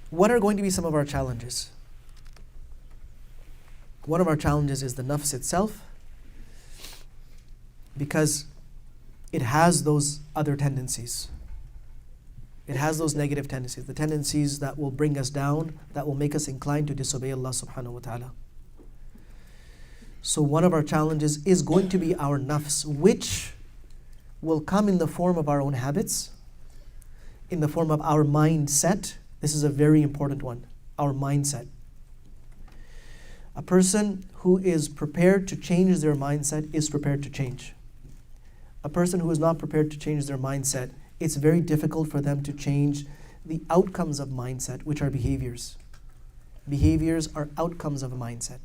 what are going to be some of our challenges? One of our challenges is the nafs itself, because it has those other tendencies. It has those negative tendencies, the tendencies that will bring us down, that will make us inclined to disobey Allah subhanahu wa ta'ala. So one of our challenges is going to be our nafs, which will come in the form of our own habits, in the form of our mindset. This is a very important one, our mindset. A person who is prepared to change their mindset is prepared to change. A person who is not prepared to change their mindset, it's very difficult for them to change the outcomes of mindset, which are behaviors. Behaviors are outcomes of a mindset.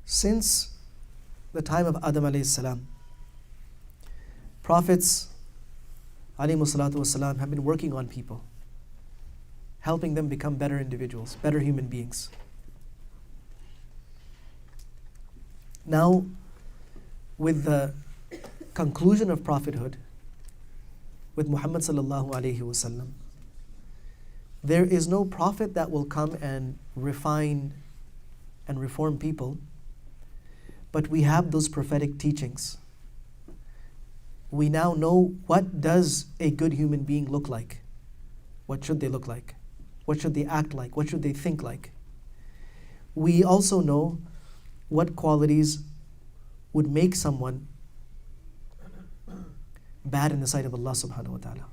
Since the time of Adam alayhi salam, prophets alayhi salatu wasalam have been working on people, helping them become better individuals, better human beings. Now, with the conclusion of prophethood, with Muhammad sallallahu alayhi wasallam, there is no prophet that will come and refine and reform people, but we have those prophetic teachings. We now know, what does a good human being look like? What should they look like? What should they act like? What should they think like? We also know what qualities would make someone bad in the sight of Allah subhanahu wa ta'ala.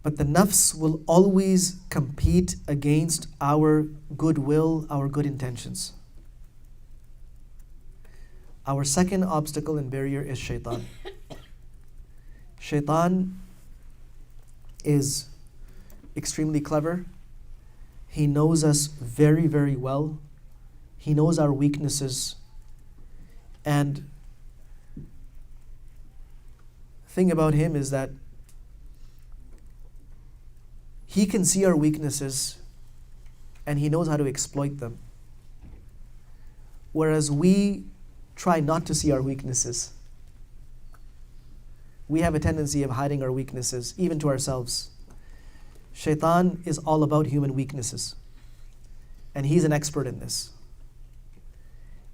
But the nafs will always compete against our goodwill, our good intentions. Our second obstacle and barrier is Shaytaan. Shaytaan is extremely clever. He knows us very, very well. He knows our weaknesses. And the thing about him is that he can see our weaknesses and he knows how to exploit them. Whereas we try not to see our weaknesses. We have a tendency of hiding our weaknesses, even to ourselves. Shaitan is all about human weaknesses. And he's an expert in this.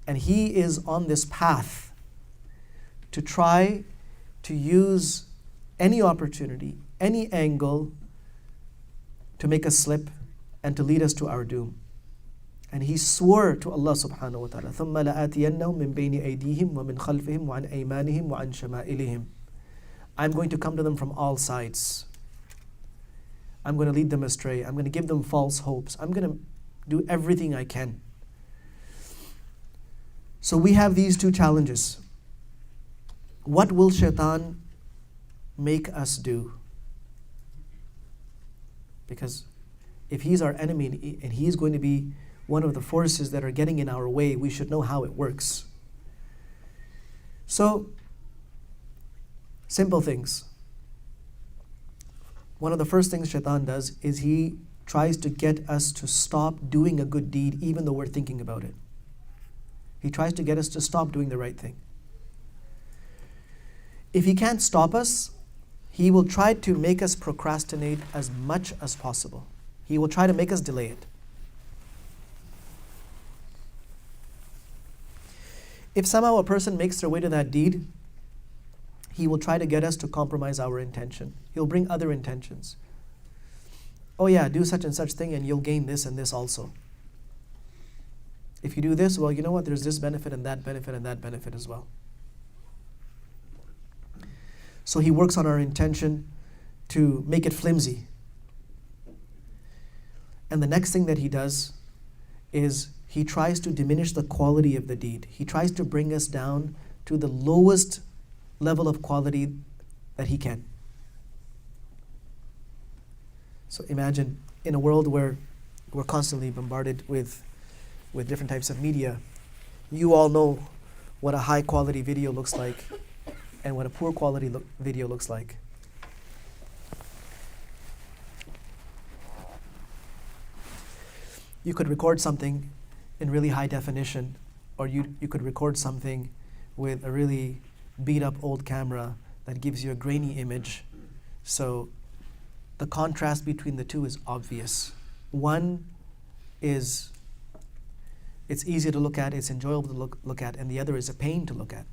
And he is on this path to try to use any opportunity, any angle, to make us slip and to lead us to our doom. And he swore to Allah subhanahu wa ta'ala, ثُمَّ لَآتِيَنَّهُم مِّن بَيْنِ أَيْدِيهِمْ وَمِنْ خَلْفِهِمْ وَعَنْ أَيْمَانِهِمْ وَعَنْ شَمَائِلِهِمْ. I'm going to come to them from all sides. I'm going to lead them astray. I'm going to give them false hopes. I'm going to do everything I can. So we have these two challenges. What will Shaitan make us do? Because if he's our enemy and he's going to be one of the forces that are getting in our way, we should know how it works. So, simple things. One of the first things Shaitan does is he tries to get us to stop doing a good deed even though we're thinking about it. He tries to get us to stop doing the right thing. If he can't stop us, he will try to make us procrastinate as much as possible. He will try to make us delay it. If somehow a person makes their way to that deed, he will try to get us to compromise our intention. He'll bring other intentions. Oh yeah, do such and such thing and you'll gain this and this also. If you do this, well, you know what? There's this benefit and that benefit and that benefit as well. So he works on our intention to make it flimsy. And the next thing that he does is he tries to diminish the quality of the deed. He tries to bring us down to the lowest level of quality that he can. So imagine in a world where we're constantly bombarded with different types of media. You all know what a high quality video looks like and what a poor quality video looks like. You could record something in really high definition, or you could record something with a really beat up old camera that gives you a grainy image. So the contrast between the two is obvious. One is, it's easier to look at, it's enjoyable to look at, and the other is a pain to look at.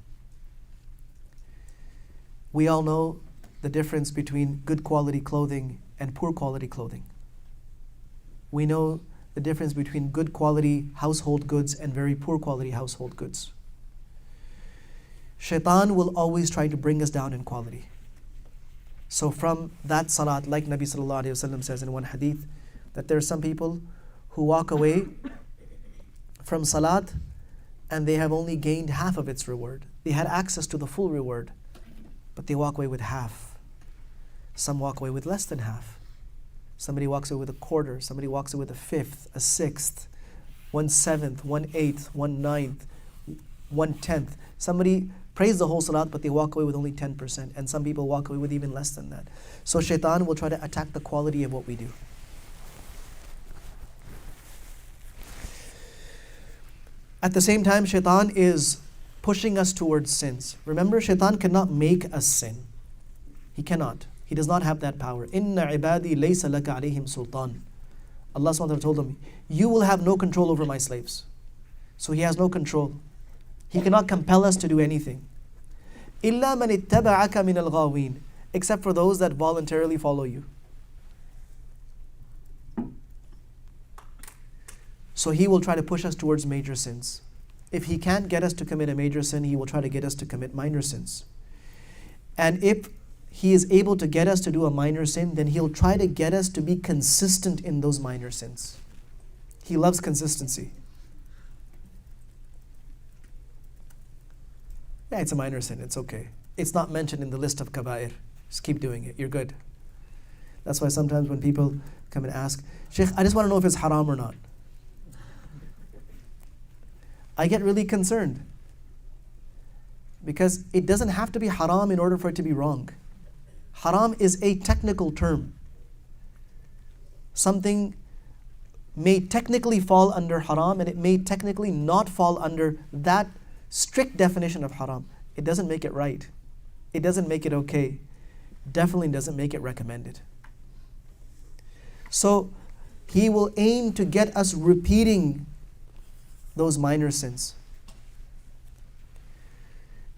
We all know the difference between good quality clothing and poor quality clothing. We know the difference between good quality household goods and very poor quality household goods. Shaitan will always try to bring us down in quality. So from that salat, like Nabi sallallahu alayhi wa sallam says in one hadith, that there are some people who walk away from salat and they have only gained half of its reward. They had access to the full reward, but they walk away with half. Some walk away with less than half. Somebody walks away with a quarter. Somebody walks away with a fifth, a sixth, 1/7, 1/8, 1/9, 1/10. Somebody prays the whole salat, but they walk away with only 10%. And some people walk away with even less than that. So Shaitan will try to attack the quality of what we do. At the same time, Shaitan is pushing us towards sins. Remember, Shaitan cannot make us sin. He cannot. He does not have that power. Inna ibadi laysa laka alayhim sultan. Allah SWT told him, you will have no control over my slaves. So he has no control. He cannot compel us to do anything. Illa man ittaba'aka min al-ghawin, except for those that voluntarily follow you. So he will try to push us towards major sins. If he can't get us to commit a major sin, he will try to get us to commit minor sins. And if he is able to get us to do a minor sin, then he'll try to get us to be consistent in those minor sins. He loves consistency. Yeah, it's a minor sin, it's okay. It's not mentioned in the list of kaba'ir. Just keep doing it, you're good. That's why sometimes when people come and ask, Sheikh, I just want to know if it's haram or not. I get really concerned. Because it doesn't have to be haram in order for it to be wrong. Haram is a technical term. Something may technically fall under haram and it may technically not fall under that strict definition of haram. It doesn't make it right. It doesn't make it okay. Definitely doesn't make it recommended. So he will aim to get us repeating those minor sins.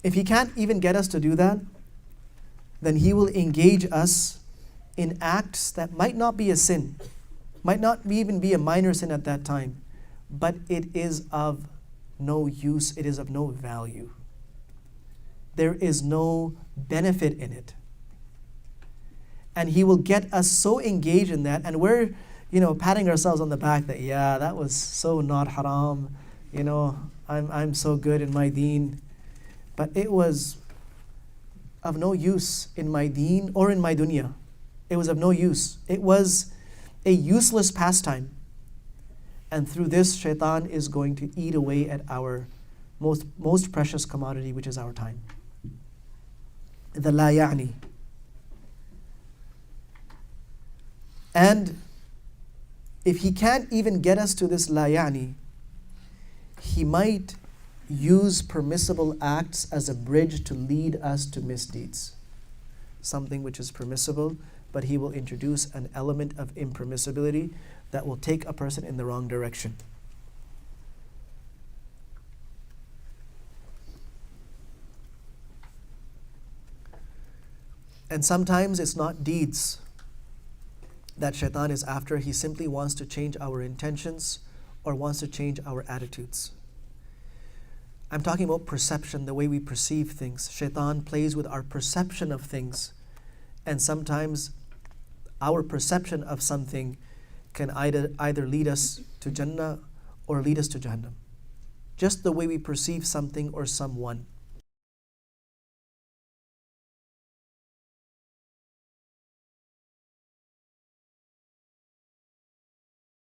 If he can't even get us to do that, then he will engage us in acts that might not be a sin, might not even be a minor sin at that time, but it is of no use, it is of no value. There is no benefit in it. And he will get us so engaged in that, and we're, patting ourselves on the back that, yeah, that was so not haram, I'm so good in my deen. But it was of no use in my deen or in my dunya. It was of no use. It was a useless pastime. And through this, Shaitan is going to eat away at our most precious commodity, which is our time. The la ya'ni. And if he can't even get us to this la ya'ni, he might use permissible acts as a bridge to lead us to misdeeds. Something which is permissible, but he will introduce an element of impermissibility that will take a person in the wrong direction. And sometimes it's not deeds that Shaitan is after. He simply wants to change our intentions or wants to change our attitudes. I'm talking about perception, the way we perceive things. Shaitan plays with our perception of things. And sometimes our perception of something can either lead us to Jannah or lead us to Jahannam. Just the way we perceive something or someone.